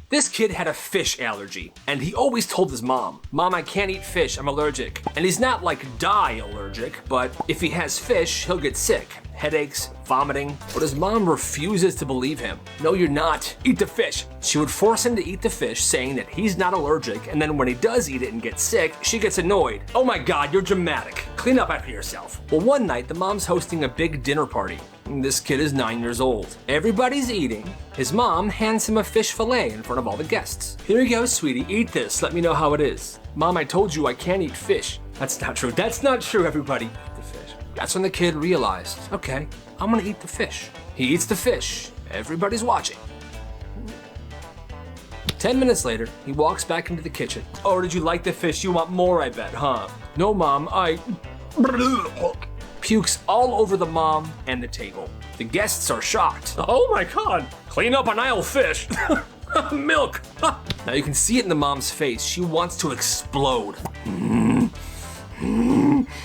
This kid had a fish allergy, and he always told his mom, "Mom, I can't eat fish, I'm allergic." And he's not like die allergic, but if he has fish, he'll get sick. Headaches, vomiting, but his mom refuses to believe him. "No, you're not. Eat the fish." She would force him to eat the fish, saying that he's not allergic, and then when he does eat it and gets sick, she gets annoyed. "Oh my God, you're dramatic. Clean up after yourself." Well, one night, the mom's hosting a big dinner party. This kid is 9 years old. Everybody's eating. His mom hands him a fish fillet in front of all the guests. "Here you go, sweetie. Eat this. Let me know how it is." "Mom, I told you I can't eat fish." "That's not true. That's not true, everybody." Eat the fish. That's when the kid realized, okay, I'm gonna eat the fish. He eats the fish. Everybody's watching. 10 minutes later, he walks back into the kitchen. "Oh, did you like the fish? You want more, I bet, huh?" "No, Mom, I..." Pukes all over the mom and the table. The guests are shocked. "Oh my God, clean up an aisle fish." "Milk." Now you can see it in the mom's face. She wants to explode.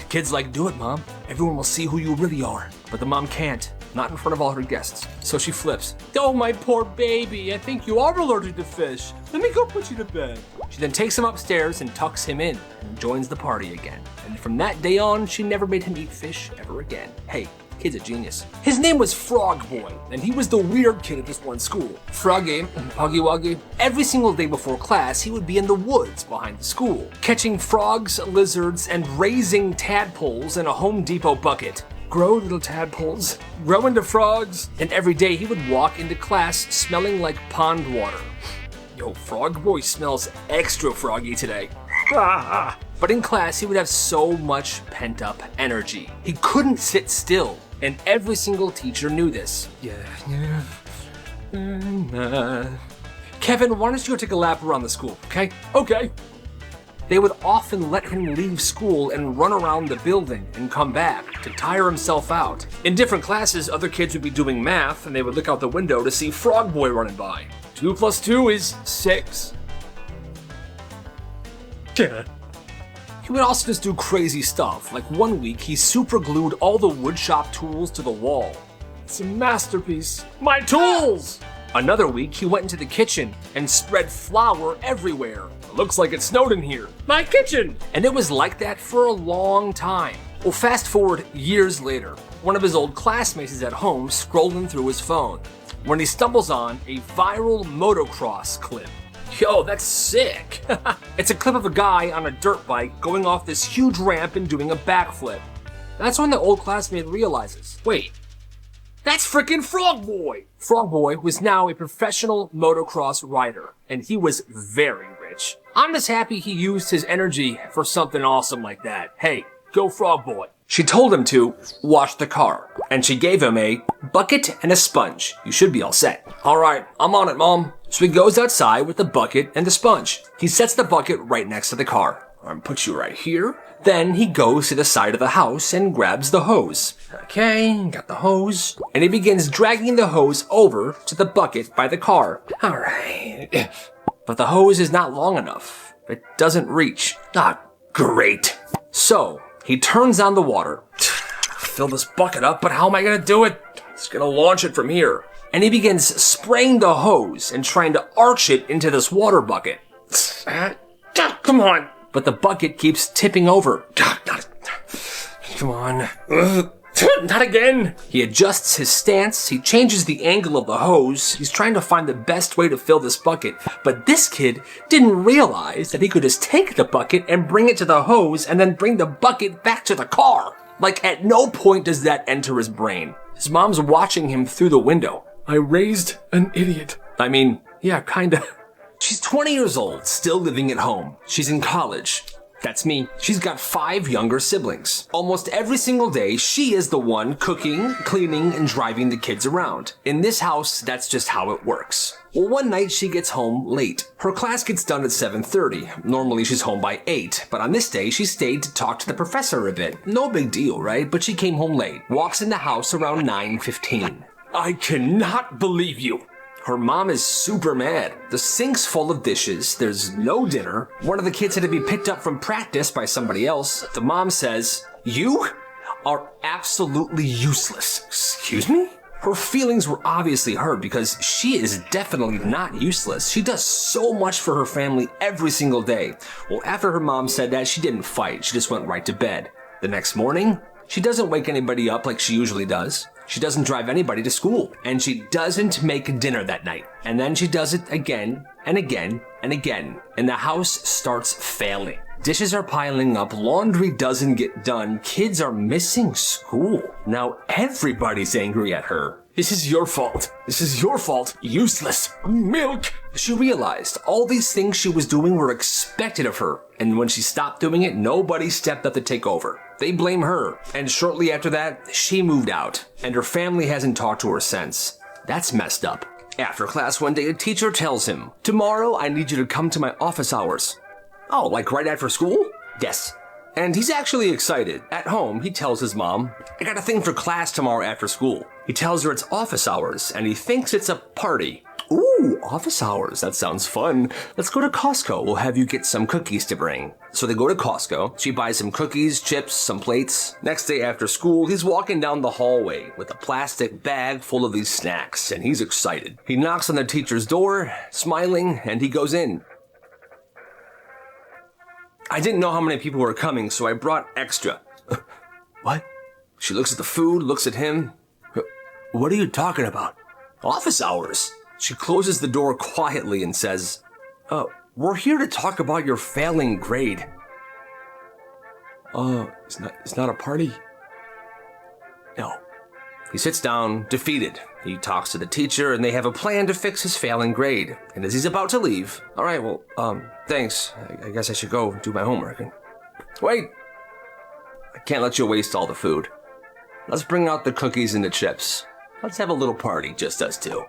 Kid's like, "Do it, Mom. Everyone will see who you really are." But the mom can't. Not in front of all her guests. So she flips. "Oh, my poor baby. I think you are allergic to fish. Let me go put you to bed." She then takes him upstairs and tucks him in and joins the party again. And from that day on, she never made him eat fish ever again. Hey, kid's a genius. His name was Frog Boy, and he was the weird kid at this one school. Froggy, Puggy Wuggy. Every single day before class, he would be in the woods behind the school, catching frogs, lizards, and raising tadpoles in a Home Depot bucket. Grow, little tadpoles. Grow into frogs. And every day he would walk into class smelling like pond water. Yo, Frog Boy smells extra froggy today. But in class, he would have so much pent-up energy. He couldn't sit still, and every single teacher knew this. Kevin, why don't you go take a lap around the school, okay? Okay. They would often let him leave school and run around the building and come back to tire himself out. In different classes, other kids would be doing math, and they would look out the window to see Frog Boy running by. 2 + 2 is 6. He would also just do crazy stuff. Like one week, he super glued all the woodshop tools to the wall. It's a masterpiece. My tools! Another week, he went into the kitchen and spread flour everywhere. It looks like it snowed in here. My kitchen! And it was like that for a long time. Well, fast forward years later. One of his old classmates is at home scrolling through his phone when he stumbles on a viral motocross clip. Yo, that's sick. It's a clip of a guy on a dirt bike going off this huge ramp and doing a backflip. That's when the old classmate realizes, wait, that's frickin' Frog Boy! Frog Boy was now a professional motocross rider, and he was very rich. I'm just happy he used his energy for something awesome like that. Hey, go Frog Boy. She told him to wash the car, and she gave him a bucket and a sponge. You should be all set. All right, I'm on it, Mom. So he goes outside with the bucket and the sponge. He sets the bucket right next to the car. I'm put you right here. Then he goes to the side of the house and grabs the hose. Okay, got the hose. And he begins dragging the hose over to the bucket by the car. All right. But the hose is not long enough. It doesn't reach. Ah, great. So he turns on the water. Fill this bucket up, but how am I gonna do it? It's gonna launch it from here. And he begins spraying the hose and trying to arch it into this water bucket. Come on. But the bucket keeps tipping over. Come on. Not again. He adjusts his stance. He changes the angle of the hose. He's trying to find the best way to fill this bucket. But this kid didn't realize that he could just take the bucket and bring it to the hose and then bring the bucket back to the car. Like, at no point does that enter his brain. His mom's watching him through the window. I raised an idiot. I mean, yeah, kinda. She's 20 years old, still living at home. She's in college. That's me. She's got 5 younger siblings. Almost every single day, she is the one cooking, cleaning, and driving the kids around. In this house, that's just how it works. Well, one night she gets home late. Her class gets done at 7:30. Normally she's home by 8, but on this day she stayed to talk to the professor a bit. No big deal, right? But she came home late. Walks in the house around 9:15. I cannot believe you. Her mom is super mad. The sink's full of dishes. There's no dinner. One of the kids had to be picked up from practice by somebody else. The mom says, "You are absolutely useless." Excuse me? Her feelings were obviously hurt because she is definitely not useless. She does so much for her family every single day. Well, after her mom said that, she didn't fight. She just went right to bed. The next morning, she doesn't wake anybody up like she usually does. She doesn't drive anybody to school. And she doesn't make dinner that night. And then she does it again and again and again. And the house starts failing. Dishes are piling up, laundry doesn't get done, kids are missing school. Now everybody's angry at her. This is your fault. This is your fault. Useless. Milk. She realized all these things she was doing were expected of her. And when she stopped doing it, nobody stepped up to take over. They blame her. And shortly after that, she moved out. And her family hasn't talked to her since. That's messed up. After class one day, a teacher tells him, "Tomorrow I need you to come to my office hours." Oh, like right after school? Yes. And he's actually excited. At home, he tells his mom, "I got a thing for class tomorrow after school." He tells her it's office hours, and he thinks it's a party. Ooh, office hours. That sounds fun. Let's go to Costco. We'll have you get some cookies to bring. So they go to Costco. She buys some cookies, chips, some plates. Next day after school, he's walking down the hallway with a plastic bag full of these snacks, and he's excited. He knocks on the teacher's door, smiling, and he goes in. "I didn't know how many people were coming, so I brought extra." What? She looks at the food, looks at him. "What are you talking about?" "Office hours." She closes the door quietly and says, "We're here to talk about your failing grade." It's not a party?" "No." He sits down, defeated. He talks to the teacher, and they have a plan to fix his failing grade. And as he's about to leave, "All right, well, thanks. I guess I should go do my homework." And, "Wait! I can't let you waste all the food. Let's bring out the cookies and the chips. Let's have a little party, just us two."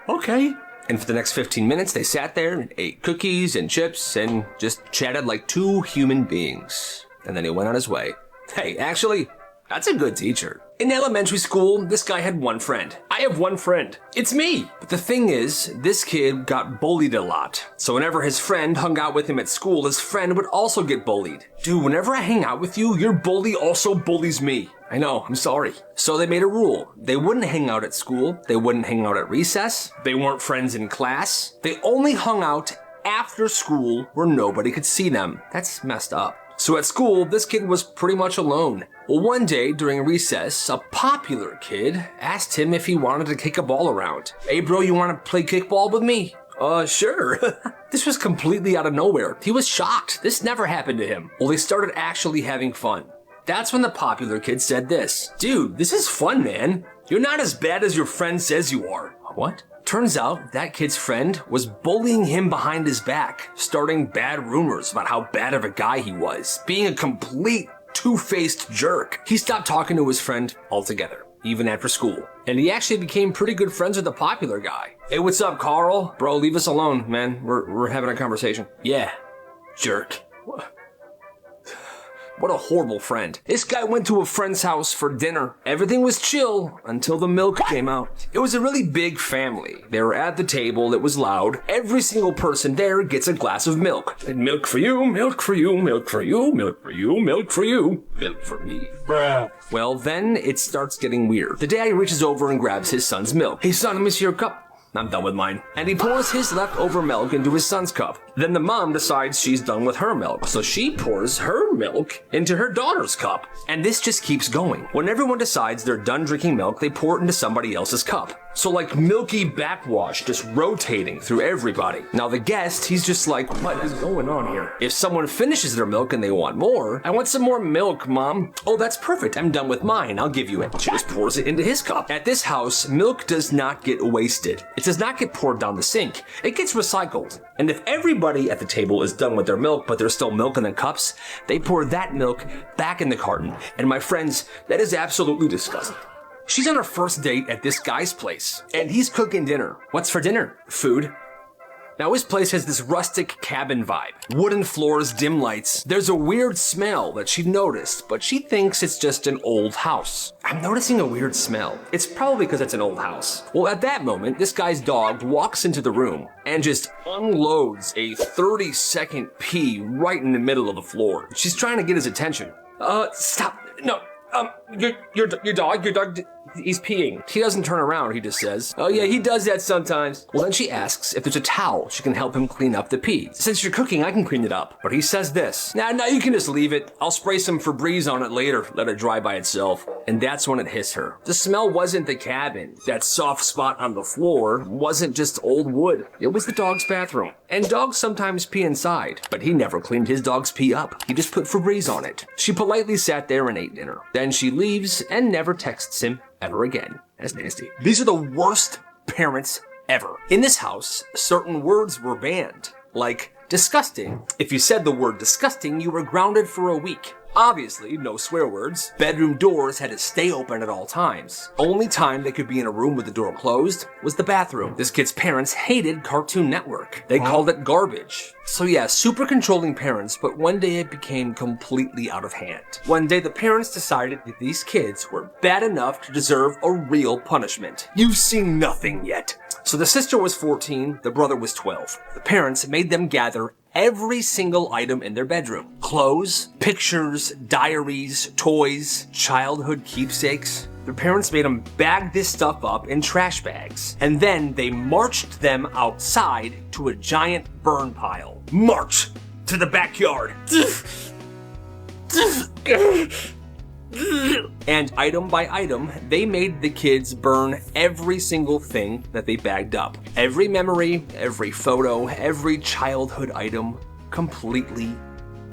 Okay. And for the next 15 minutes, they sat there and ate cookies and chips and just chatted like two human beings. And then he went on his way. Hey, actually, that's a good teacher. In elementary school, this guy had one friend. I have one friend. It's me. But the thing is, this kid got bullied a lot. So whenever his friend hung out with him at school, his friend would also get bullied. Dude, whenever I hang out with you, your bully also bullies me. I know, I'm sorry. So they made a rule. They wouldn't hang out at school. They wouldn't hang out at recess. They weren't friends in class. They only hung out after school where nobody could see them. That's messed up. So at school, this kid was pretty much alone. Well, one day during recess, a popular kid asked him if he wanted to kick a ball around. "Hey bro, you want to play kickball with me?" Sure. This was completely out of nowhere. He was shocked. This never happened to him. Well, they started actually having fun. That's when the popular kid said this. "Dude, this is fun, man. You're not as bad as your friend says you are." What? Turns out that kid's friend was bullying him behind his back, starting bad rumors about how bad of a guy he was, being a complete two-faced jerk. He stopped talking to his friend altogether, even after school. And he actually became pretty good friends with the popular guy. "Hey, what's up, Carl? Bro, leave us alone, man. We're having a conversation." "Yeah, jerk." What a horrible friend. This guy went to a friend's house for dinner. Everything was chill until the milk came out. It was a really big family. They were at the table. It was loud. Every single person there gets a glass of milk. And milk for you, milk for you, milk for you, milk for you, milk for you, milk for me. Bruh. Well, then it starts getting weird. The dad reaches over and grabs his son's milk. "Hey son, let me see your cup." "I'm done with mine." And he pours his leftover milk into his son's cup. Then the mom decides she's done with her milk, so she pours her milk into her daughter's cup. And this just keeps going. When everyone decides they're done drinking milk, they pour it into somebody else's cup. So like milky backwash just rotating through everybody. Now the guest, he's just like, "What is going on here?" If someone finishes their milk and they want more, "I want some more milk, Mom." "Oh, that's perfect. I'm done with mine. I'll give you it." She just pours it into his cup. At this house, milk does not get wasted. It does not get poured down the sink. It gets recycled. And if everybody at the table is done with their milk, but there's still milk in the cups, they pour that milk back in the carton. And my friends, that is absolutely disgusting. She's on her first date at this guy's place, and he's cooking dinner. What's for dinner? Food. Now his place has this rustic cabin vibe. Wooden floors, dim lights. There's a weird smell that she noticed, but she thinks it's just an old house. "I'm noticing a weird smell. It's probably because it's an old house." Well, at that moment, this guy's dog walks into the room and just unloads a 30-second pee right in the middle of the floor. She's trying to get his attention. Stop. No. Your dog he's peeing. He doesn't turn around, he just says, oh yeah, he does that sometimes. Well, then she asks if there's a towel she can help him clean up the pee. Since you're cooking, I can clean it up. But he says this, nah, you can just leave it. I'll spray some Febreze on it later, let it dry by itself. And that's when it hits her. The smell wasn't the cabin. That soft spot on the floor wasn't just old wood. It was the dog's bathroom. And dogs sometimes pee inside, but he never cleaned his dog's pee up. He just put Febreze on it. She politely sat there and ate dinner. Then she leaves and never texts him ever again. That's nasty. These are the worst parents ever. In this house, certain words were banned, like disgusting. If you said the word disgusting, you were grounded for a week. Obviously, no swear words. Bedroom doors had to stay open at all times. Only time they could be in a room with the door closed was the bathroom. This kid's parents hated Cartoon Network. They called it garbage. So yeah, super controlling parents, but one day it became completely out of hand. One day the parents decided that these kids were bad enough to deserve a real punishment. You've seen nothing yet. So the sister was 14, the brother was 12. The parents made them gather every single item in their bedroom. Clothes, pictures, diaries, toys, childhood keepsakes. Their parents made them bag this stuff up in trash bags. And then they marched them outside to a giant burn pile. March to the backyard. And item by item, they made the kids burn every single thing that they bagged up. Every memory, every photo, every childhood item, completely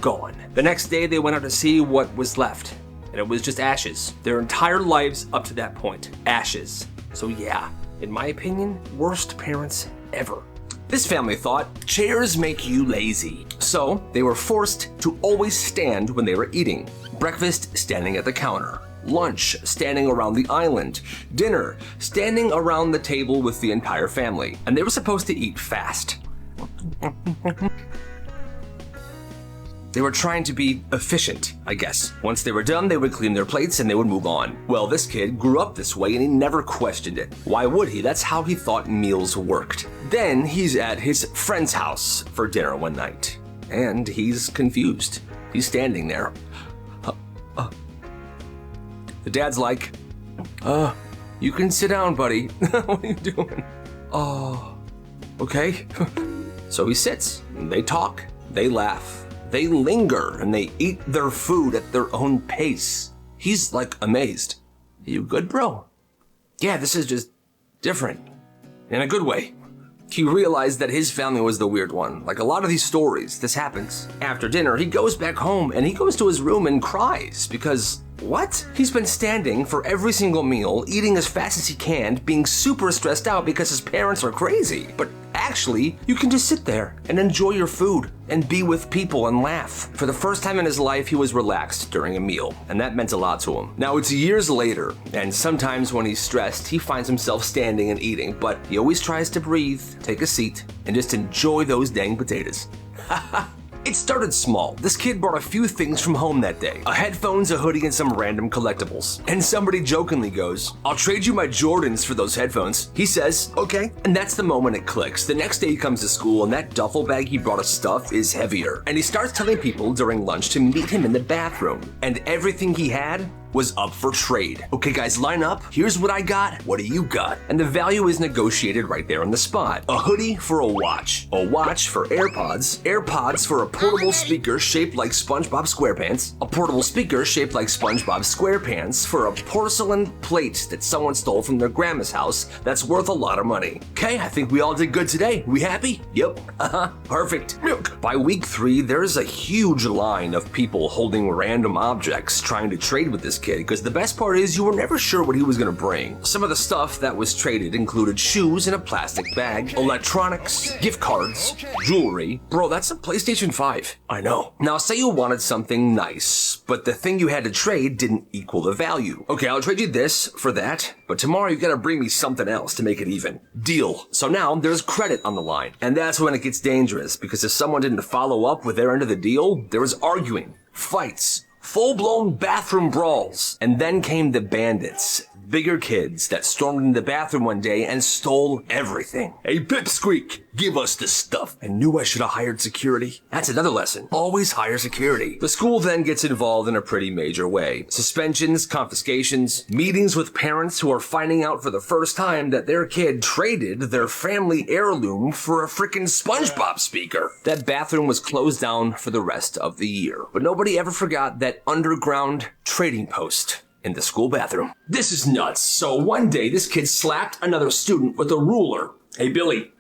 gone. The next day, they went out to see what was left, and it was just ashes. Their entire lives up to that point, ashes. So yeah, in my opinion, worst parents ever. This family thought chairs make you lazy, so they were forced to always stand when they were eating. Breakfast, standing at the counter. Lunch, standing around the island. Dinner, standing around the table with the entire family. And they were supposed to eat fast. They were trying to be efficient, I guess. Once they were done, they would clean their plates and they would move on. Well, this kid grew up this way and he never questioned it. Why would he? That's how he thought meals worked. Then he's at his friend's house for dinner one night. And he's confused. He's standing there. The dad's like, you can sit down, buddy. What are you doing? Oh, okay. So he sits, and they talk, they laugh, they linger, and they eat their food at their own pace. He's like amazed. You good, bro? Yeah, this is just different. In a good way. He realized that his family was the weird one. Like a lot of these stories, this happens. After dinner, he goes back home and he goes to his room and cries because, what? He's been standing for every single meal, eating as fast as he can, being super stressed out because his parents are crazy. But actually, you can just sit there and enjoy your food and be with people and laugh. For the first time in his life, he was relaxed during a meal, and that meant a lot to him. Now, it's years later, and sometimes when he's stressed, he finds himself standing and eating, but he always tries to breathe, take a seat, and just enjoy those dang potatoes. It started small. This kid brought a few things from home that day. A headphones, a hoodie, and some random collectibles. And somebody jokingly goes, I'll trade you my Jordans for those headphones. He says, okay. And that's the moment it clicks. The next day he comes to school and that duffel bag he brought of stuff is heavier. And he starts telling people during lunch to meet him in the bathroom. And everything he had was up for trade. Okay guys, line up. Here's what I got. What do you got? And the value is negotiated right there on the spot. A hoodie for a watch for AirPods, AirPods for a portable speaker shaped like SpongeBob SquarePants, a portable speaker shaped like SpongeBob SquarePants for a porcelain plate that someone stole from their grandma's house that's worth a lot of money. Okay, I think we all did good today. We happy? Yep. Perfect. By week 3, there's a huge line of people holding random objects trying to trade with this kid, because the best part is you were never sure what he was going to bring. Some of the stuff that was traded included shoes in a plastic bag, electronics, gift cards, jewelry. Bro, that's a PlayStation 5. I know. Now say you wanted something nice, but the thing you had to trade didn't equal the value. Okay, I'll trade you this for that, but tomorrow you gotta bring me something else to make it even. Deal. So now there's credit on the line, and that's when it gets dangerous, because if someone didn't follow up with their end of the deal, there was arguing, fights, full-blown bathroom brawls. And then came the bandits. bigger kids that stormed into the bathroom one day and stole everything. Hey, Pipsqueak, give us the stuff. I knew I should have hired security. That's another lesson. Always hire security. The school then gets involved in a pretty major way. Suspensions, confiscations, meetings with parents who are finding out for the first time that their kid traded their family heirloom for a frickin' SpongeBob speaker. That bathroom was closed down for the rest of the year. But nobody ever forgot that underground trading post in the school bathroom. This is nuts. So one day, this kid slapped another student with a ruler. Hey, Billy.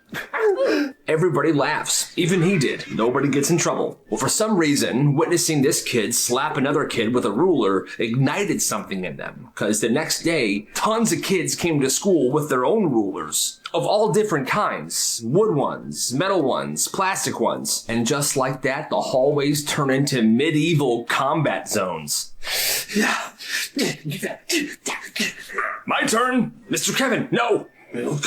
Everybody laughs. Even he did. Nobody gets in trouble. Well, for some reason, witnessing this kid slap another kid with a ruler ignited something in them. Because the next day, tons of kids came to school with their own rulers. Of all different kinds. Wood ones, metal ones, plastic ones. And just like that, the hallways turn into medieval combat zones. My turn! Mr. Kevin, no! Milk.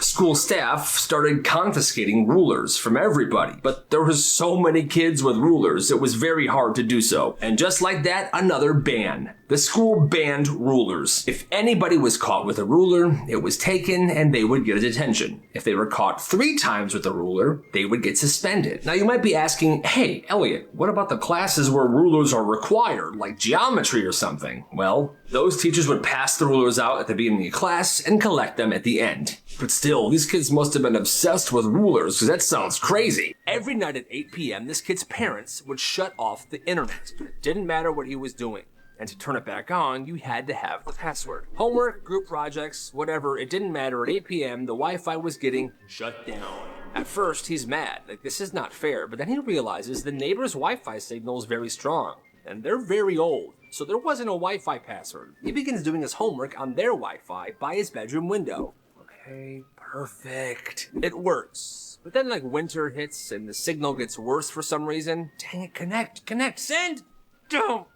School staff started confiscating rulers from everybody, but there was so many kids with rulers, it was very hard to do so. And just like that, another ban. The school banned rulers. If anybody was caught with a ruler, it was taken and they would get a detention. If they were caught 3 times with a ruler, they would get suspended. Now you might be asking, hey, Elliot, what about the classes where rulers are required, like geometry or something? Well, those teachers would pass the rulers out at the beginning of class and collect them at the end. But still, these kids must have been obsessed with rulers, because that sounds crazy. Every night at 8 p.m., this kid's parents would shut off the internet. It didn't matter what he was doing. And to turn it back on, you had to have the password. Homework, group projects, whatever, it didn't matter. At 8 p.m., the Wi-Fi was getting shut down. At first, he's mad. Like, this is not fair. But then he realizes the neighbor's Wi-Fi signal is very strong. And they're very old. So there wasn't a Wi-Fi password. He begins doing his homework on their Wi-Fi by his bedroom window. Okay, perfect. It works. But then, like, winter hits and the signal gets worse for some reason. Dang it, connect, send! Don't!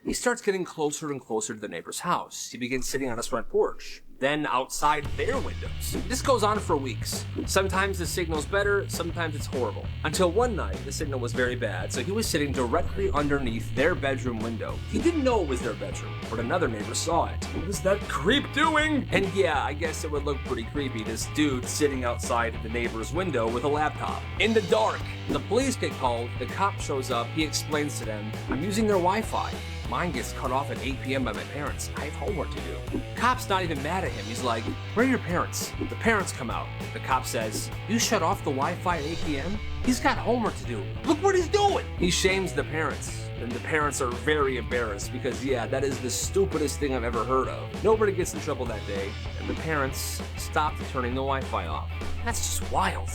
He starts getting closer and closer to the neighbor's house. He begins sitting on his front porch, then outside their windows. This goes on for weeks. Sometimes the signal's better, sometimes it's horrible. Until one night, the signal was very bad, so he was sitting directly underneath their bedroom window. He didn't know it was their bedroom, but another neighbor saw it. What is that creep doing? And yeah, I guess it would look pretty creepy, this dude sitting outside the neighbor's window with a laptop. In the dark, the police get called, the cop shows up, he explains to them, I'm using their Wi-Fi. Mine gets cut off at 8 p.m. by my parents. I have homework to do. Cop's not even mad at him. He's like, where are your parents? The parents come out. The cop says, you shut off the Wi-Fi at 8 p.m.? He's got homework to do. Look what he's doing. He shames the parents. And the parents are very embarrassed because, yeah, that is the stupidest thing I've ever heard of. Nobody gets in trouble that day, and the parents stopped turning the Wi-Fi off. That's just wild.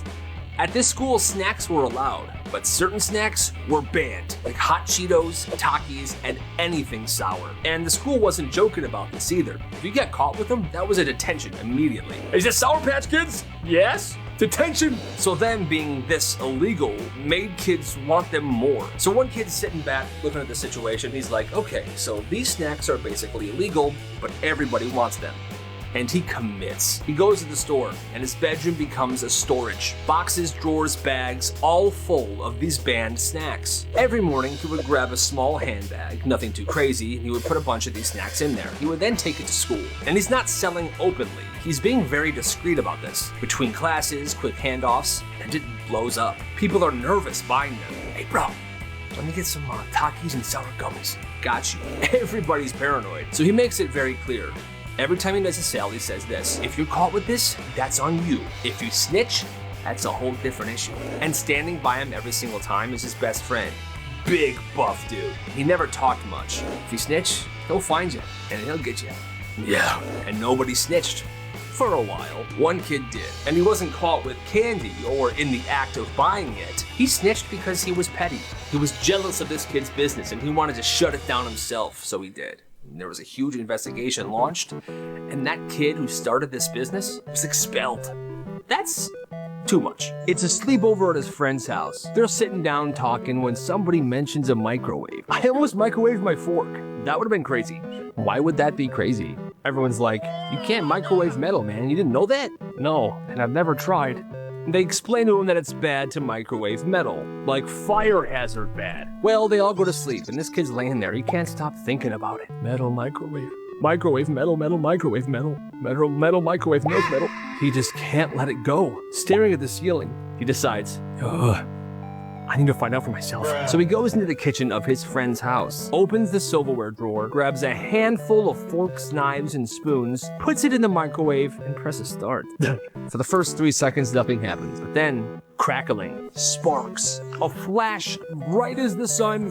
At this school, snacks were allowed, but certain snacks were banned, like hot Cheetos, Takis, and anything sour. And the school wasn't joking about this either. If you got caught with them, that was a detention immediately. Is this Sour Patch Kids? Yes. Detention. So them being this illegal made kids want them more. So one kid's sitting back looking at the situation. He's like, okay, so these snacks are basically illegal, but everybody wants them. And he commits. He goes to the store, and his bedroom becomes a storage. Boxes, drawers, bags, all full of these banned snacks. Every morning, he would grab a small handbag, nothing too crazy, and he would put a bunch of these snacks in there. He would then take it to school. And he's not selling openly. He's being very discreet about this. Between classes, quick handoffs, and it blows up. People are nervous buying them. Hey, bro. Let me get some Takis and sour gummies. Got you. Everybody's paranoid. So he makes it very clear. Every time he does a sale, he says this, if you're caught with this, that's on you. If you snitch, that's a whole different issue. And standing by him every single time is his best friend. Big buff dude. He never talked much. If you snitch, he'll find you, and he'll get you. Yeah, and nobody snitched. For a while, one kid did, and he wasn't caught with candy or in the act of buying it. He snitched because he was petty. He was jealous of this kid's business, and he wanted to shut it down himself, so he did. There was a huge investigation launched, and that kid who started this business was expelled. That's too much. It's a sleepover at his friend's house. They're sitting down talking when somebody mentions a microwave. I almost microwaved my fork. That would have been crazy. Why would that be crazy? Everyone's like, you can't microwave metal, man. You didn't know that? No, and I've never tried. They explain to him that it's bad to microwave metal, like fire hazard bad. Well, they all go to sleep, and this kid's laying there. He can't stop thinking about it. Metal microwave. Microwave, metal, microwave, metal, microwave, metal. He just can't let it go. Staring at the ceiling, he decides, ugh, I need to find out for myself. So he goes into the kitchen of his friend's house, opens the silverware drawer, grabs a handful of forks, knives, and spoons, puts it in the microwave, and presses start. For the first 3 seconds, nothing happens. But then, crackling, sparks, a flash bright as the sun,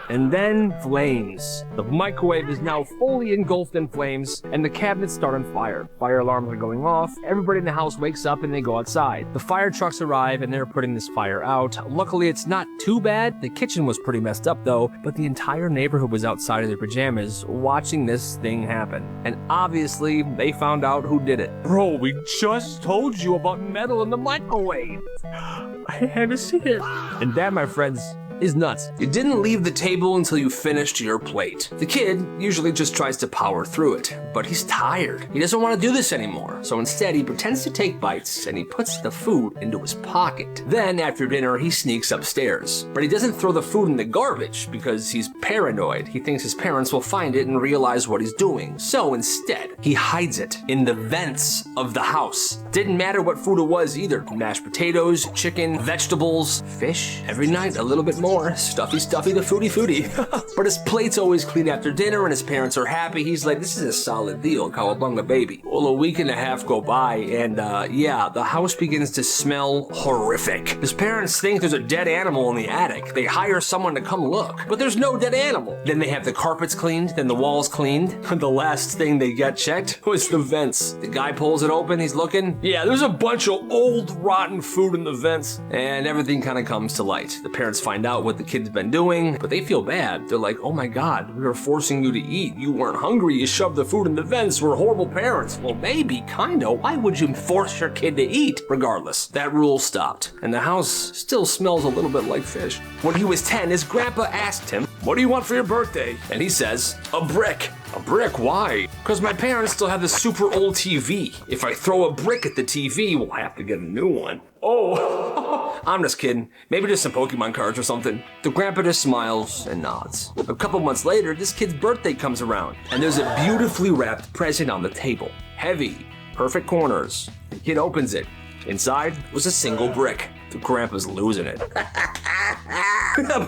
and then flames. The microwave is now fully engulfed in flames, and the cabinets start on fire. Fire alarms are going off, everybody in the house wakes up and they go outside. The fire trucks arrive and they're putting this fire out. Luckily, it's not too bad. The kitchen was pretty messed up though, but the entire neighborhood was outside in their pajamas watching this thing happen. And obviously, they found out who did it. Bro, we just told you about metal in the microwave. I had to see it. And that, my friends, is nuts. You didn't leave the table until you finished your plate. The kid usually just tries to power through it, but he's tired. He doesn't want to do this anymore, so instead he pretends to take bites and he puts the food into his pocket. Then after dinner, he sneaks upstairs, but he doesn't throw the food in the garbage because he's paranoid. He thinks his parents will find it and realize what he's doing. So instead, he hides it in the vents of the house. Didn't matter what food it was either. Mashed potatoes, chicken, vegetables, fish. Every night, a little bit more. Stuffy, the foodie. But his plate's always clean after dinner and his parents are happy. He's like, this is a solid deal, cowabunga baby. Well, a week and a half go by and yeah, the house begins to smell horrific. His parents think there's a dead animal in the attic. They hire someone to come look, but there's no dead animal. Then they have the carpets cleaned, then the walls cleaned. The last thing they get checked was the vents. The guy pulls it open, he's looking. Yeah, there's a bunch of old rotten food in the vents. And everything kind of comes to light. The parents find out what the kid's been doing, but they feel bad. They're like, oh my God, we were forcing you to eat. You weren't hungry, you shoved the food in the vents. We're horrible parents. Well, maybe, kinda. Why would you force your kid to eat? Regardless, that rule stopped, and the house still smells a little bit like fish. When he was 10, his grandpa asked him, what do you want for your birthday? And he says, a brick. A brick? Why? Because my parents still have this super old TV. If I throw a brick at the TV, we'll have to get a new one. Oh, I'm just kidding. Maybe just some Pokemon cards or something. The grandpa just smiles and nods. A couple months later, this kid's birthday comes around, and there's a beautifully wrapped present on the table. Heavy, perfect corners. The kid opens it. Inside was a single brick. The grandpa's losing it.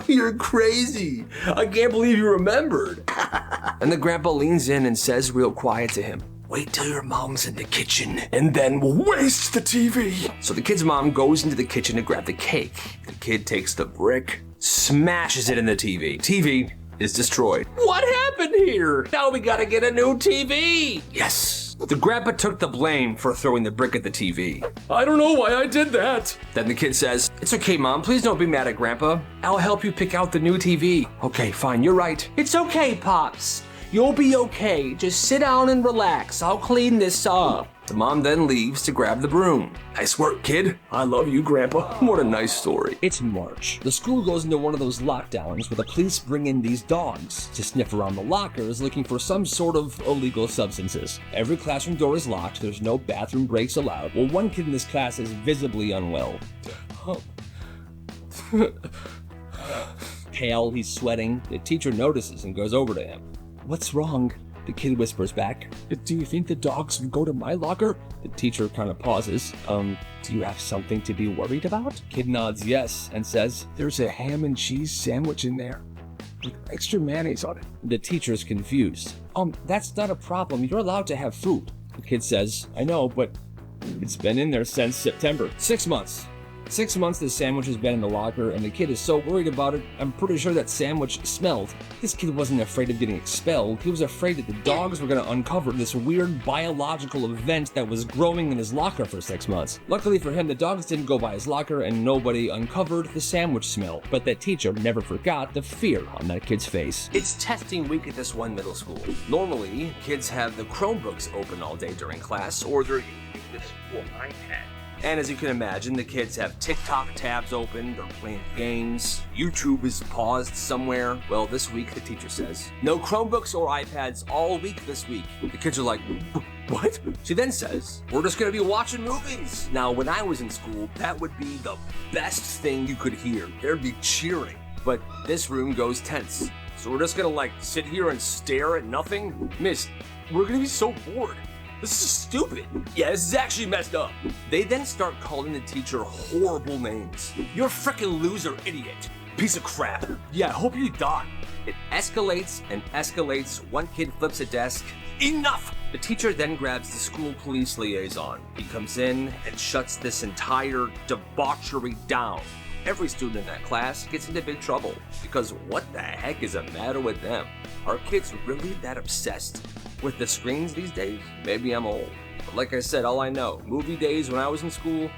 You're crazy. I can't believe you remembered. And the grandpa leans in and says real quiet to him, wait till your mom's in the kitchen and then waste the TV. So the kid's mom goes into the kitchen to grab the cake. The kid takes the brick, smashes it in the TV. TV is destroyed. What happened here? Now we gotta get a new TV. Yes. The grandpa took the blame for throwing the brick at the TV. I don't know why I did that. Then the kid says, it's okay, Mom, please don't be mad at Grandpa. I'll help you pick out the new TV. Okay, fine, you're right. It's okay, Pops. You'll be okay. Just sit down and relax. I'll clean this up. The mom then leaves to grab the broom. Nice work, kid. I love you, Grandpa. What a nice story. It's March. The school goes into one of those lockdowns where the police bring in these dogs to sniff around the lockers looking for some sort of illegal substances. Every classroom door is locked. There's no bathroom breaks allowed. Well, one kid in this class is visibly unwell. Pale, he's sweating. The teacher notices and goes over to him. What's wrong? The kid whispers back, do you think the dogs would go to my locker? The teacher kind of pauses. Do you have something to be worried about? Kid nods yes and says, there's a ham and cheese sandwich in there with extra mayonnaise on it. The teacher's confused. That's not a problem. You're allowed to have food. The kid says, I know, but it's been in there since September. 6 months. 6 months this sandwich has been in the locker, and the kid is so worried about it, I'm pretty sure that sandwich smelled. This kid wasn't afraid of getting expelled. He was afraid that the dogs were going to uncover this weird biological event that was growing in his locker for 6 months. Luckily for him, the dogs didn't go by his locker, and nobody uncovered the sandwich smell. But that teacher never forgot the fear on that kid's face. It's testing week at this one middle school. Normally, kids have the Chromebooks open all day during class, or they're using the school iPad. And as you can imagine, the kids have TikTok tabs open, they're playing games, YouTube is paused somewhere. Well, this week, the teacher says, no Chromebooks or iPads all week this week. The kids are like, what? She then says, we're just gonna be watching movies. Now, when I was in school, that would be the best thing you could hear. There'd be cheering. But this room goes tense. So we're just gonna like sit here and stare at nothing? Miss, we're gonna be so bored. This is stupid. Yeah, this is actually messed up. They then start calling the teacher horrible names. You're a frickin' loser, idiot. Piece of crap. Yeah, I hope you die. It escalates and escalates. One kid flips a desk. Enough! The teacher then grabs the school police liaison. He comes in and shuts this entire debauchery down. Every student in that class gets into big trouble because what the heck is the matter with them? Are kids really that obsessed with the screens these days? Maybe I'm old. But like I said, all I know, movie days when I was in school,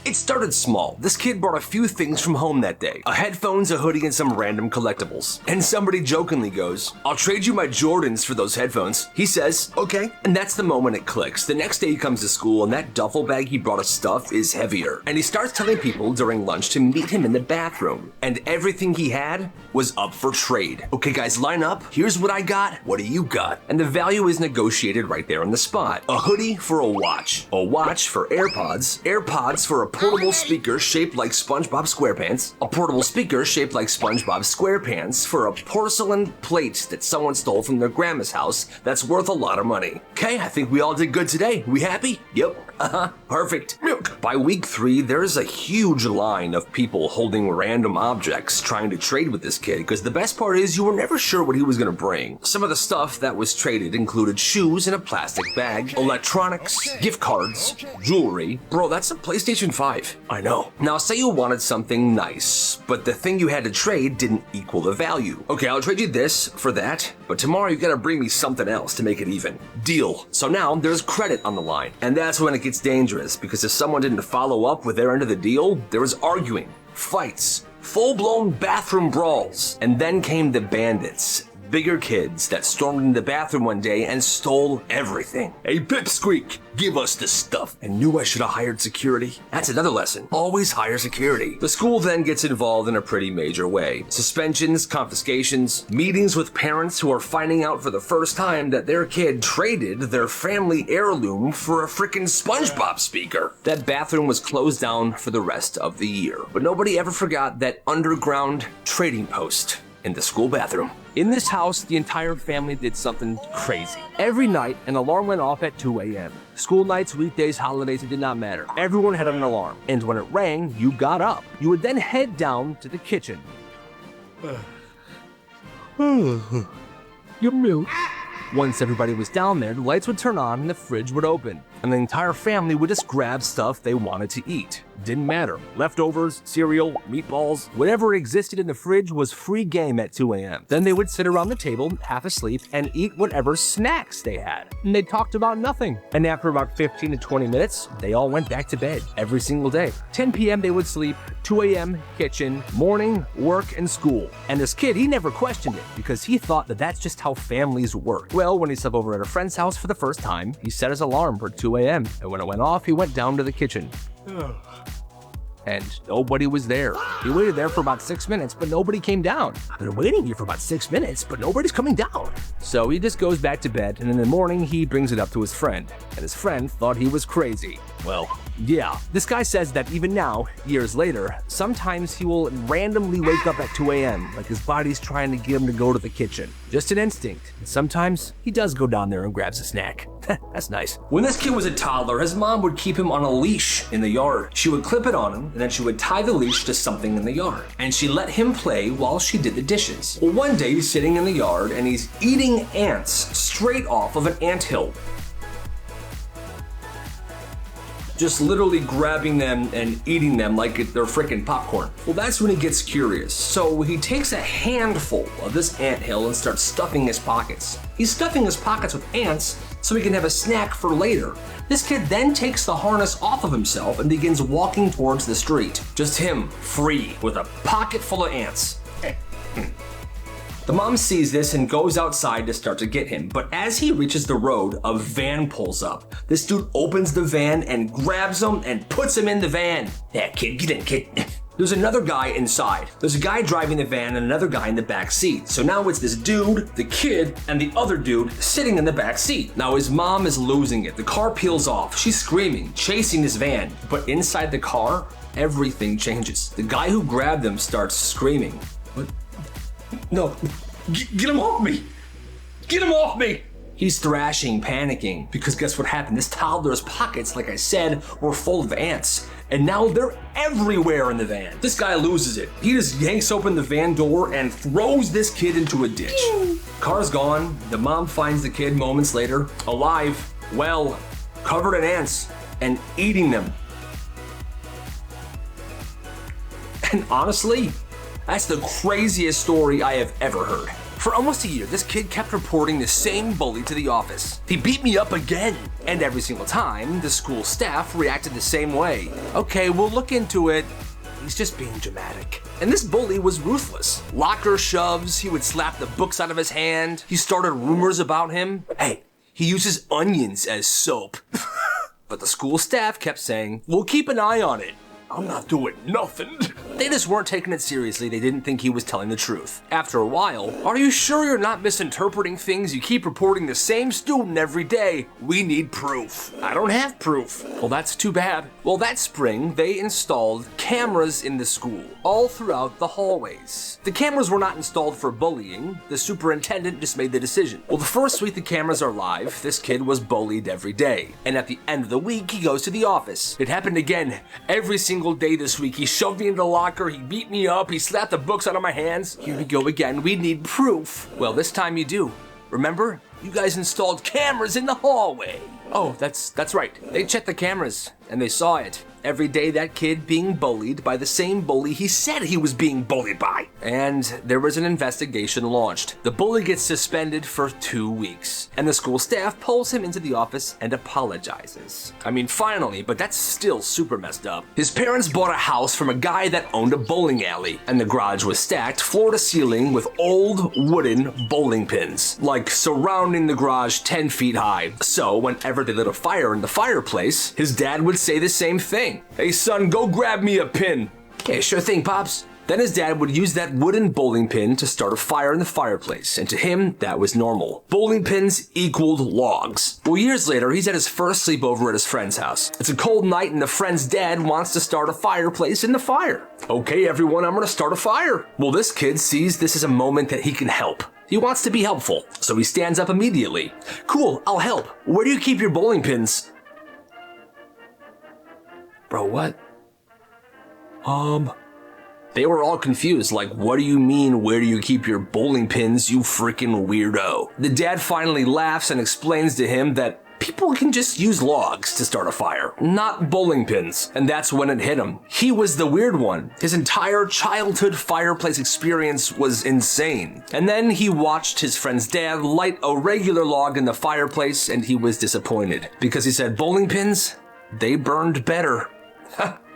it started small. This kid brought a few things from home that day. A headphones, a hoodie, and some random collectibles. And somebody jokingly goes, "I'll trade you my Jordans for those headphones." He says, "Okay." And that's the moment it clicks. The next day he comes to school and that duffel bag he brought of stuff is heavier. And he starts telling people during lunch to meet him in the bathroom. And everything he had was up for trade. "Okay guys, line up. Here's what I got. What do you got?" And the value is negotiated right there on the spot. A hoodie for a watch for AirPods, AirPods for a portable speaker shaped like SpongeBob SquarePants, a portable speaker shaped like SpongeBob SquarePants for a porcelain plate that someone stole from their grandma's house that's worth a lot of money. Okay, I think we all did good today. We happy? Yep. Perfect. Milk. By week 3, there's a huge line of people holding random objects trying to trade with this kid, because the best part is you were never sure what he was gonna bring. Some of the stuff that was traded included shoes in a plastic bag, electronics, gift cards, jewelry. Bro, that's a PlayStation 5. I know. Now say you wanted something nice, but the thing you had to trade didn't equal the value. Okay, I'll trade you this for that, but tomorrow you gotta bring me something else to make it even. Deal. So now there's credit on the line, and that's when it gets dangerous, because if someone didn't follow up with their end of the deal, there was arguing, fights, full-blown bathroom brawls, and then came the bandits. Bigger kids that stormed into the bathroom one day and stole everything. "Hey, Pipsqueak, give us the stuff." I knew I should have hired security. That's another lesson. Always hire security. The school then gets involved in a pretty major way. Suspensions, confiscations, meetings with parents who are finding out for the first time that their kid traded their family heirloom for a frickin' SpongeBob speaker. That bathroom was closed down for the rest of the year. But nobody ever forgot that underground trading post in the school bathroom. In this house, the entire family did something crazy. Every night, an alarm went off at 2 a.m. School nights, weekdays, holidays, it did not matter. Everyone had an alarm. And when it rang, you got up. You would then head down to the kitchen. Your milk. Once everybody was down there, the lights would turn on and the fridge would open. And the entire family would just grab stuff they wanted to eat. Didn't matter. Leftovers, cereal, meatballs, whatever existed in the fridge was free game at 2 a.m. Then they would sit around the table, half asleep, and eat whatever snacks they had. And they talked about nothing. And after about 15 to 20 minutes, they all went back to bed every single day. 10 p.m. they would sleep, 2 a.m. kitchen, morning, work, and school. And this kid, he never questioned it because he thought that that's just how families work. Well, when he slept over at a friend's house for the first time, he set his alarm for 2 a.m. And when it went off, he went down to the kitchen. And nobody was there. He waited there for about 6 minutes, but nobody came down. I've been waiting here for about 6 minutes, but nobody's coming down. So he just goes back to bed, and in the morning, he brings it up to his friend. And his friend thought he was crazy. Well, yeah. This guy says that even now, years later, sometimes he will randomly wake up at 2 a.m., like his body's trying to get him to go to the kitchen. Just an instinct. And sometimes he does go down there and grabs a snack. That's nice. When this kid was a toddler, his mom would keep him on a leash in the yard. She would clip it on him, and then she would tie the leash to something in the yard. And she let him play while she did the dishes. Well, one day he's sitting in the yard and he's eating ants straight off of an anthill. Just literally grabbing them and eating them like they're freaking popcorn. Well, that's when he gets curious. So he takes a handful of this anthill and starts stuffing his pockets. He's stuffing his pockets with ants so he can have a snack for later. This kid then takes the harness off of himself and begins walking towards the street. Just him, free, with a pocket full of ants. The mom sees this and goes outside to start to get him, but as he reaches the road, a van pulls up. This dude opens the van and grabs him and puts him in the van. Yeah, kid, get in, kid. There's another guy inside. There's a guy driving the van and another guy in the back seat. So now it's this dude, the kid, and the other dude sitting in the back seat. Now his mom is losing it. The car peels off. She's screaming, chasing this van. But inside the car, everything changes. The guy who grabbed them starts screaming. No, get him off me! Get him off me! He's thrashing, panicking, because guess what happened? This toddler's pockets, like I said, were full of ants. And now they're everywhere in the van. This guy loses it. He just yanks open the van door and throws this kid into a ditch. Car's gone. The mom finds the kid moments later, alive, well, covered in ants, and eating them. And honestly, that's the craziest story I have ever heard. For almost a year, this kid kept reporting the same bully to the office. He beat me up again. And every single time, the school staff reacted the same way. Okay, we'll look into it. He's just being dramatic. And this bully was ruthless. Locker shoves, he would slap the books out of his hand. He started rumors about him. Hey, he uses onions as soap. But the school staff kept saying, we'll keep an eye on it. I'm not doing nothing. They just weren't taking it seriously. They didn't think he was telling the truth. After a while, are you sure you're not misinterpreting things? You keep reporting the same student every day. We need proof. I don't have proof. Well, that's too bad. Well, that spring, they installed cameras in the school, all throughout the hallways. The cameras were not installed for bullying. The superintendent just made the decision. Well, the first week the cameras are live, this kid was bullied every day. And at the end of the week, he goes to the office. It happened again every single day this week. He shoved me into the locker, he beat me up, he slapped the books out of my hands. Here we go again, we need proof. Well, this time you do. Remember? You guys installed cameras in the hallway. Oh, that's right. They checked the cameras and they saw it. Every day that kid being bullied by the same bully he said he was being bullied by. And there was an investigation launched. The bully gets suspended for 2 weeks. And the school staff pulls him into the office and apologizes. I mean, finally, but that's still super messed up. His parents bought a house from a guy that owned a bowling alley. And the garage was stacked floor to ceiling with old wooden bowling pins. Like surrounding the garage 10 feet high. So whenever they lit a fire in the fireplace, his dad would say the same thing. Hey son, go grab me a pin. Okay, sure thing, Pops. Then his dad would use that wooden bowling pin to start a fire in the fireplace, and to him, that was normal. Bowling pins equaled logs. Well, years later, he's at his first sleepover at his friend's house. It's a cold night, and the friend's dad wants to start a fireplace in the fire. Okay, everyone, I'm gonna start a fire. Well, this kid sees this as a moment that he can help. He wants to be helpful, so he stands up immediately. Cool, I'll help. Where do you keep your bowling pins? Bro, what? They were all confused, like, what do you mean, where do you keep your bowling pins, you freaking weirdo? The dad finally laughs and explains to him that people can just use logs to start a fire, not bowling pins. And that's when it hit him. He was the weird one. His entire childhood fireplace experience was insane. And then he watched his friend's dad light a regular log in the fireplace, and he was disappointed. Because he said, bowling pins, they burned better.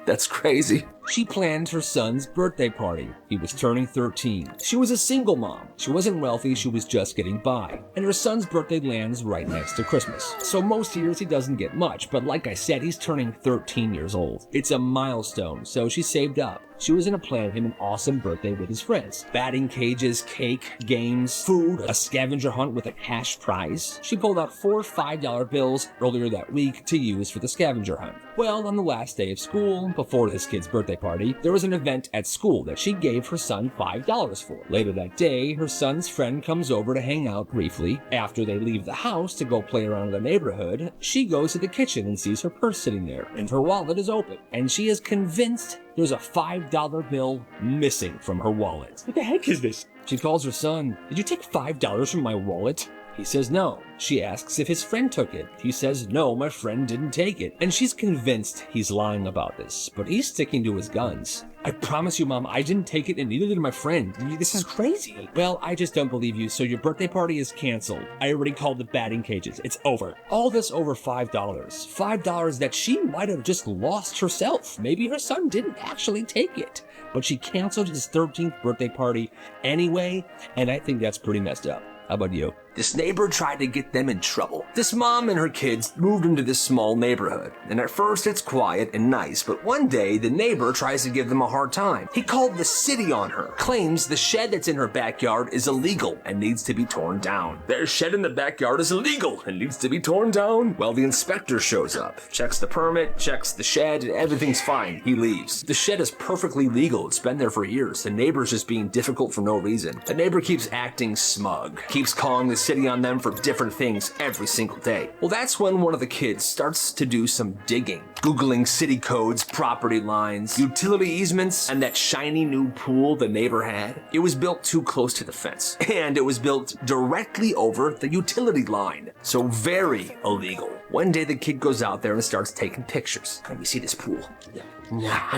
That's crazy. She planned her son's birthday party. He was turning 13. She was a single mom. She wasn't wealthy, she was just getting by. And her son's birthday lands right next to Christmas. So most years he doesn't get much, but like I said, he's turning 13 years old. It's a milestone, so she saved up. She was gonna plan him an awesome birthday with his friends. Batting cages, cake, games, food, a scavenger hunt with a cash prize. She pulled out 4 $5 bills earlier that week to use for the scavenger hunt. Well, on the last day of school, before this kid's birthday party, there was an event at school that she gave her son $5 for. Later that day, her son's friend comes over to hang out briefly. After they leave the house to go play around in the neighborhood, she goes to the kitchen and sees her purse sitting there, and her wallet is open. And she is convinced there's a $5 bill missing from her wallet. What the heck is this? She calls her son, "Did you take $5 from my wallet?" He says no. She asks if his friend took it. He says no, my friend didn't take it. And she's convinced he's lying about this, but he's sticking to his guns. "I promise you, Mom, I didn't take it and neither did my friend. This is crazy." "Well, I just don't believe you, so your birthday party is canceled. I already called the batting cages. It's over." All this over $5. $5 that she might have just lost herself. Maybe her son didn't actually take it. But she canceled his 13th birthday party anyway, and I think that's pretty messed up. How about you? This neighbor tried to get them in trouble. This mom and her kids moved into this small neighborhood, and at first it's quiet and nice, but one day the neighbor tries to give them a hard time. He called the city on her, claims the shed that's in her backyard is illegal and needs to be torn down. Their shed in the backyard is illegal and needs to be torn down. Well, the inspector shows up, checks the permit, checks the shed, and everything's fine. He leaves. The shed is perfectly legal. It's been there for years. The neighbor's just being difficult for no reason. The neighbor keeps acting smug, keeps calling the city on them for different things every single day. Well, that's when one of the kids starts to do some digging, Googling city codes, property lines, utility easements, and that shiny new pool the neighbor had. It was built too close to the fence, and it was built directly over the utility line, so very illegal. One day the kid goes out there and starts taking pictures. Let me see this pool.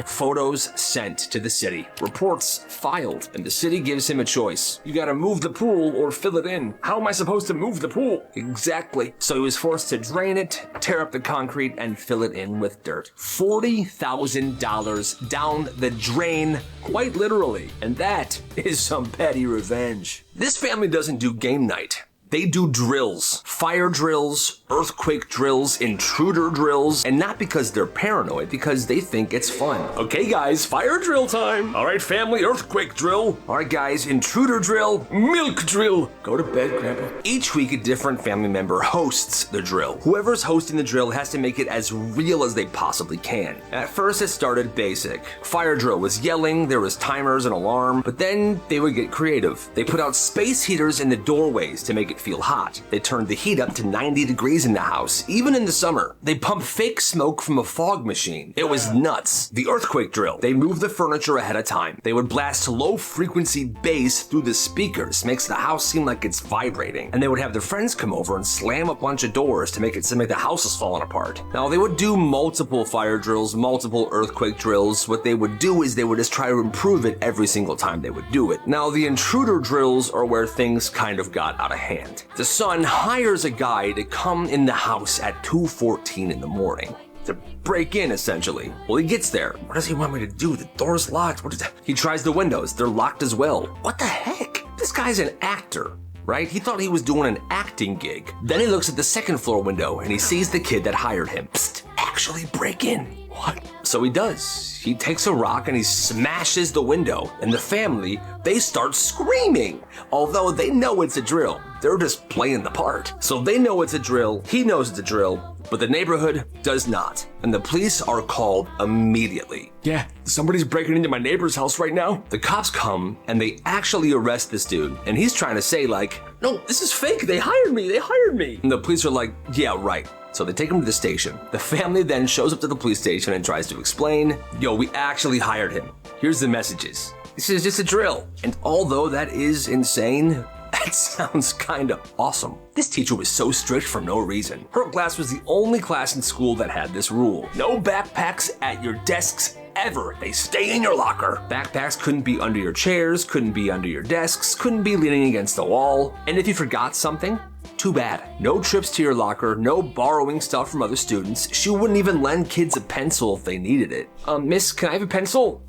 Photos sent to the city, reports filed, and the city gives him a choice. You gotta move the pool or fill it in. How am I supposed to move the pool? Exactly. So he was forced to drain it, tear up the concrete, and fill it in with dirt. $40,000 down the drain, quite literally. And that is some petty revenge. This family doesn't do game night. They do drills, fire drills, earthquake drills, intruder drills, and not because they're paranoid, because they think it's fun. Okay guys, fire drill time. All right family, earthquake drill. All right guys, intruder drill, milk drill. Go to bed, Grandpa. Each week a different family member hosts the drill. Whoever's hosting the drill has to make it as real as they possibly can. At first it started basic. Fire drill was yelling, there was timers and alarm, but then they would get creative. They put out space heaters in the doorways to make it feel hot. They turned the heat up to 90 degrees in the house, even in the summer. They pumped fake smoke from a fog machine. It was nuts. The earthquake drill. They moved the furniture ahead of time. They would blast low frequency bass through the speakers, makes the house seem like it's vibrating. And they would have their friends come over and slam a bunch of doors to make it seem like the house is falling apart. Now they would do multiple fire drills, multiple earthquake drills. What they would do is they would just try to improve it every single time they would do it. Now the intruder drills are where things kind of got out of hand. The son hires a guy to come in the house at 2:14 in the morning. To break in, essentially. Well, he gets there. What does he want me to do? The door's locked. What is that? He tries the windows. They're locked as well. What the heck? This guy's an actor, right? He thought he was doing an acting gig. Then he looks at the second floor window and he sees the kid that hired him. Psst, actually break in. What? So he does. He takes a rock and he smashes the window, and the family, they start screaming. Although they know it's a drill, they're just playing the part. So they know it's a drill, he knows it's a drill, but the neighborhood does not. And the police are called immediately. Yeah, somebody's breaking into my neighbor's house right now. The cops come and they actually arrest this dude. And he's trying to say like, no, this is fake. They hired me. And the police are like, yeah, right. So they take him to the station. The family then shows up to the police station and tries to explain, yo, we actually hired him. Here's the messages. This is just a drill. And although that is insane, that sounds kind of awesome. This teacher was so strict for no reason. Her class was the only class in school that had this rule. No backpacks at your desks ever. They stay in your locker. Backpacks couldn't be under your chairs, couldn't be under your desks, couldn't be leaning against the wall. And if you forgot something, too bad. No trips to your locker, no borrowing stuff from other students. She wouldn't even lend kids a pencil if they needed it. Miss, can I have a pencil?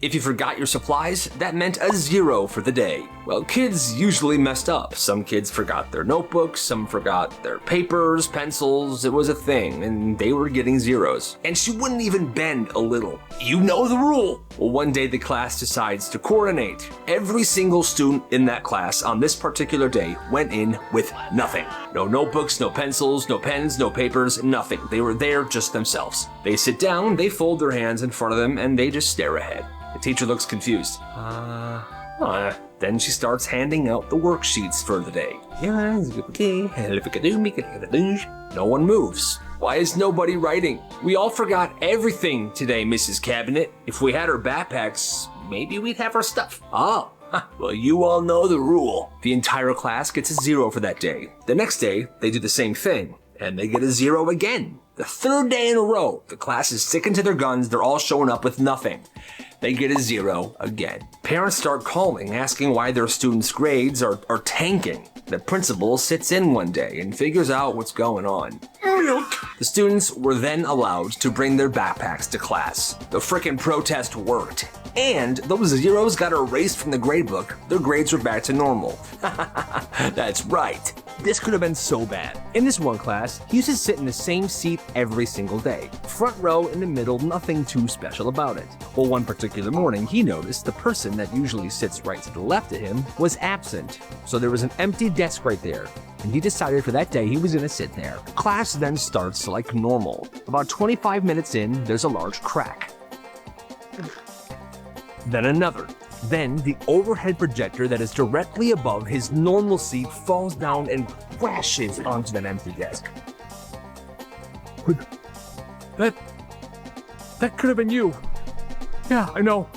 If you forgot your supplies, that meant a 0 for the day. Well, kids usually messed up. Some kids forgot their notebooks, some forgot their papers, pencils. It was a thing, and they were getting 0s. And she wouldn't even bend a little. You know the rule. Well, one day the class decides to coordinate. Every single student in that class on this particular day went in with nothing. No notebooks, no pencils, no pens, no papers, nothing. They were there just themselves. They sit down, they fold their hands in front of them, and they just stare ahead. The teacher looks confused. Then she starts handing out the worksheets for the day. No one moves. Why is nobody writing? We all forgot everything today, Mrs. Cabinet. If we had our backpacks, maybe we'd have our stuff. Oh, well, you all know the rule. The entire class gets a 0 for that day. The next day, they do the same thing, and they get a 0 again. The third day in a row, the class is sticking to their guns. They're all showing up with nothing. They get a 0 again. Parents start calling, asking why their students' grades are tanking. The principal sits in one day and figures out what's going on. Milk! The students were then allowed to bring their backpacks to class. The frickin' protest worked. and those zeros got erased from the gradebook, their grades were back to normal. That's right. This could have been so bad. In this one class, he used to sit in the same seat every single day. Front row in the middle, nothing too special about it. Well, one particular morning, he noticed the person that usually sits right to the left of him was absent. So there was an empty desk right there. And he decided for that day he was gonna sit there. Class then starts like normal. About 25 minutes in, there's a large crack. Then another. Then the overhead projector that is directly above his normal seat falls down and crashes onto that empty desk. That could have been you. Yeah, I know.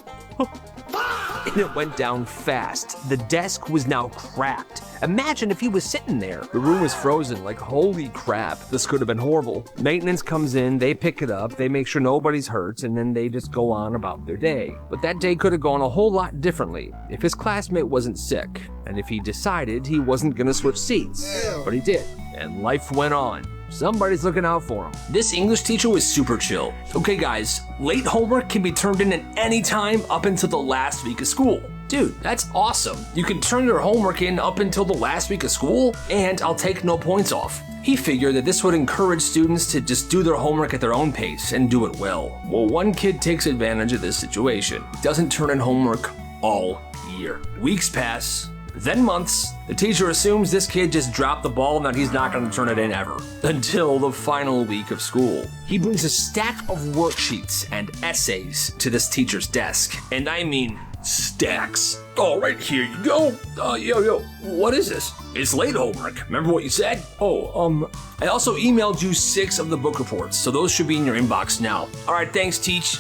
And it went down fast. The desk was now cracked. Imagine if he was sitting there. The room was frozen, like holy crap, this could have been horrible. Maintenance comes in, they pick it up, they make sure nobody's hurt, and then they just go on about their day. But that day could have gone a whole lot differently if his classmate wasn't sick, and if he decided he wasn't gonna switch seats. But he did, and life went on. Somebody's looking out for him. This English teacher was super chill. Okay guys, late homework can be turned in at any time up until the last week of school. Dude, that's awesome. You can turn your homework in up until the last week of school, and I'll take no points off. He figured that this would encourage students to just do their homework at their own pace and do it well. Well, one kid takes advantage of this situation. He doesn't turn in homework all year. Weeks pass, then months. The teacher assumes this kid just dropped the ball and that he's not gonna turn it in ever. Until the final week of school. He brings a stack of worksheets and essays to this teacher's desk. And I mean, stacks. Oh, right here you go. Yo, what is this? It's late homework. Remember what you said? I also emailed you 6 of the book reports, so those should be in your inbox now. All right, thanks, Teach.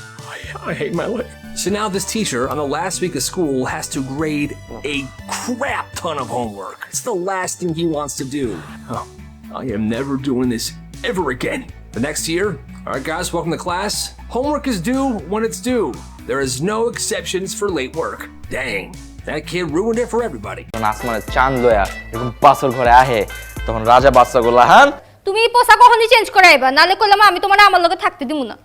I hate my life. So now this teacher on the last week of school has to grade a crap ton of homework. It's the last thing he wants to do. Oh, I am never doing this ever again. The next year, all right, guys, welcome to class. Homework is due when it's due. There is no exceptions for late work. Dang, that kid ruined it for everybody. আসমানে চাঁদ লয়া এরকম বাসর ঘরে আহে তখন রাজা বাদশা গুলা হান তুমি এই পোশাক কখনই চেঞ্জ করে আইবা নালে কইলাম আমি তোমার আমার লগে থাকতে দিব না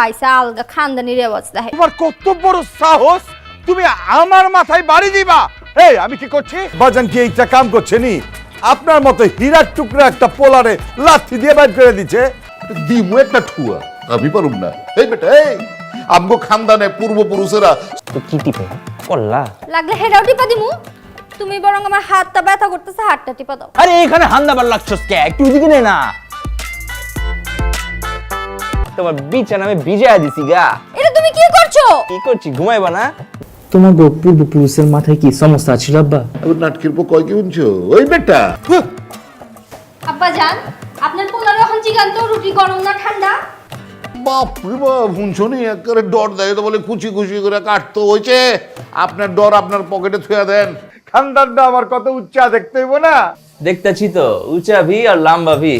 আইসা আলগা খানদানি রেওয়াজ দেয় তোমার কত বড় সাহস তুমি আমার মাথায় বাড়ি দিবা এই আমি কি করছি বাজান কি এইটা কাম করছে নি আপনার মতো হীরার টুকরা একটা পোলারে লাথি দিয়ে বাইর করে দিছে দিমু একটা ঠুয়া আমি পারুম না এই বেটা এই আমগো খানদানে পূর্বপুরুষেরা তো কি টিপে কল্লা লাগলে হেডাও টিপা দিমু তুমি বরং আমার হাতটা ব্যথা করতেছে হাতটা টিপা দাও আরে এখানে হান্দাবার লাগছস কে একটু দিকে নে না তোমার বিছানা আমি ভিজায়া দিছি গা এটা তুমি কি করছো কি করছি ঘুমাইবা না তোমার পূর্বপুরুষের মাথায় কি সমস্যা ছিল আব্বা আবার নাটকের পর কয় কি শুনছো ওই বেটা আব্বা জান আপনার পোলার এখন জিগান তো রুটি গরম না ঠান্ডা বাপ রে বাপ শুনছো নি একেবারে ডর দেয় তো বলে কুচি কুচি করে কাটতো হইছে আপনার ডর আপনার পকেটে থুয়া দেন খানদানটা আমার কত উচ্চা দেখতে হইব না দেখতেছি তো উঁচা ভি আর লম্বা ভি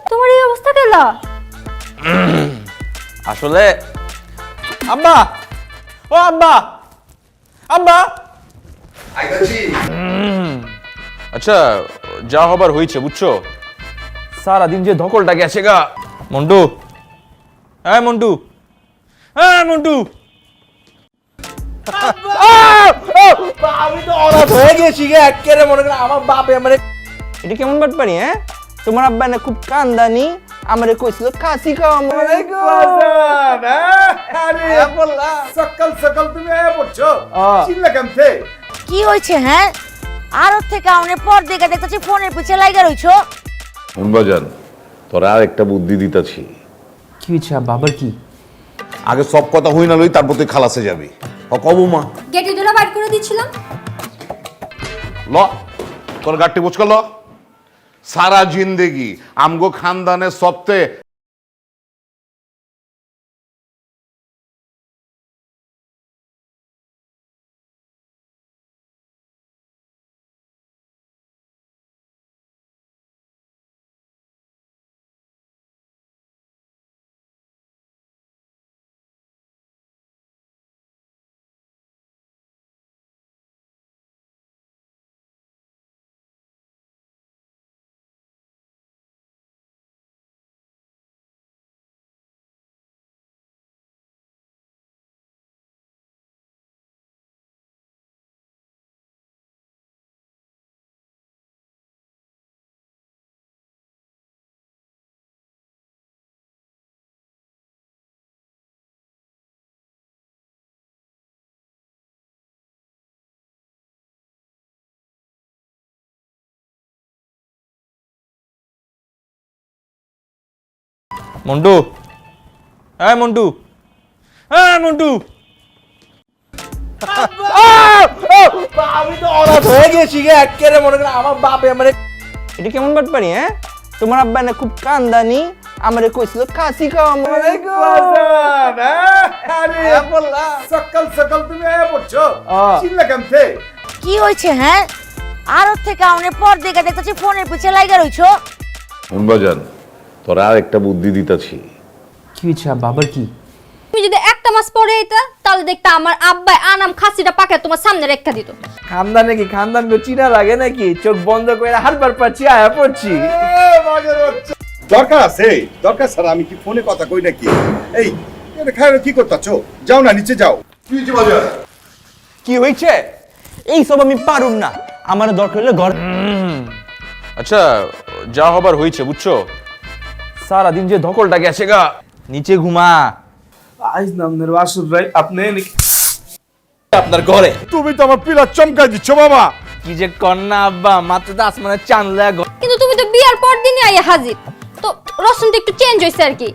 তোমার এই অবস্থা কেন আসলে আব্বা ও আব্বা আব্বা আইতাছি আচ্ছা যা হবার হইছে বুঝছো সারা দিন যে ধকলটা গেছে গা মন্টু হ্যাঁ মন্টু আমি তো অনাথ হয়ে গেছি গে একেবারে মনে করে আমার বাপে আমারে এটা কেমন বাট পারি হ্যাঁ তোমার আব্বা না খুব কান্দানি আমারে কইছিল কাশি খাওয়া সকাল সকাল তুমি আয়া পড়ছো চিল্লা কেমতে কি হয়েছে হ্যাঁ আরো থেকে অনেক পর দেখে দেখতেছি ফোনের পিছে লাইগা রইছো বাজান তোরা আর একটা বুদ্ধি দিতেছি কি হয়েছে আব্বা আবার কি? আগে সব কথা হই না লই তারপর তুই খালাসে যাবি কবু মা গেটে দুটো বার করে দিচ্ছিলাম। ল তোর গাড়টি বুঝ ল সারা জিন্দেগি আমগো খানদানের সত্ত্বে মন্টু, হ্যাঁ মন্টু, হ্যাঁ মন্টু। আমি তো অনাথ হয়ে গেছি গে একেবারে মনে করে আমার বাপে আমারে এটা কেমন বাট পারি হ্যাঁ তোমার আব্বা না খুব কান্দানি আমারে কইছিল কাশি খাওয়া সকাল সকাল তুমি আয়া পড়ছো চিল্লা কেমতে কি হয়েছে হ্যাঁ আরো থেকে অনেক পর দেখে দেখতেছি ফোনের পিছে লাইগা রইছো বাজান তোরা আর একটা বুদ্ধি দিতেছি কি হয়েছে আব্বা আবার কি? তুমি যদি একটা মাস পরে আইতা তাহলে দেখতা আমার আব্বাই আনাম খাসিটা পাকে তোমার সামনে রেখা দিত। খানদান নাকি খানদান গো চিনা লাগে নাকি চোখ বন্ধ করে হারবার পাচ্ছি আয়া পড়ছি দরকার আছে দরকার স্যার আমি কি ফোনে কথা কই নাকি এই এটা খায় কি করতেছো যাও না নিচে যাও কি হয়েছে বাজার কি হয়েছে এই সব আমি পারুম না আমার দরকার হলে ঘর আচ্ছা যা হবার হয়েছে বুঝছো সারাদিন যে ধকলটা গেছে গা নিচে ঘুমা আজ নামনের বাসুর ভাই আপনি আপনার ঘরে তুমি তো আমার পিলা চমকাই দিচ্ছ বাবা কি যে কন্যা আব্বা মাত্র তো আসমানের চাঁদ লাগা কিন্তু তুমি তো বিয়ার পর দিনই আইয়া হাজির। তো রসুনটা একটু চেঞ্জ হয়েছে আর কি।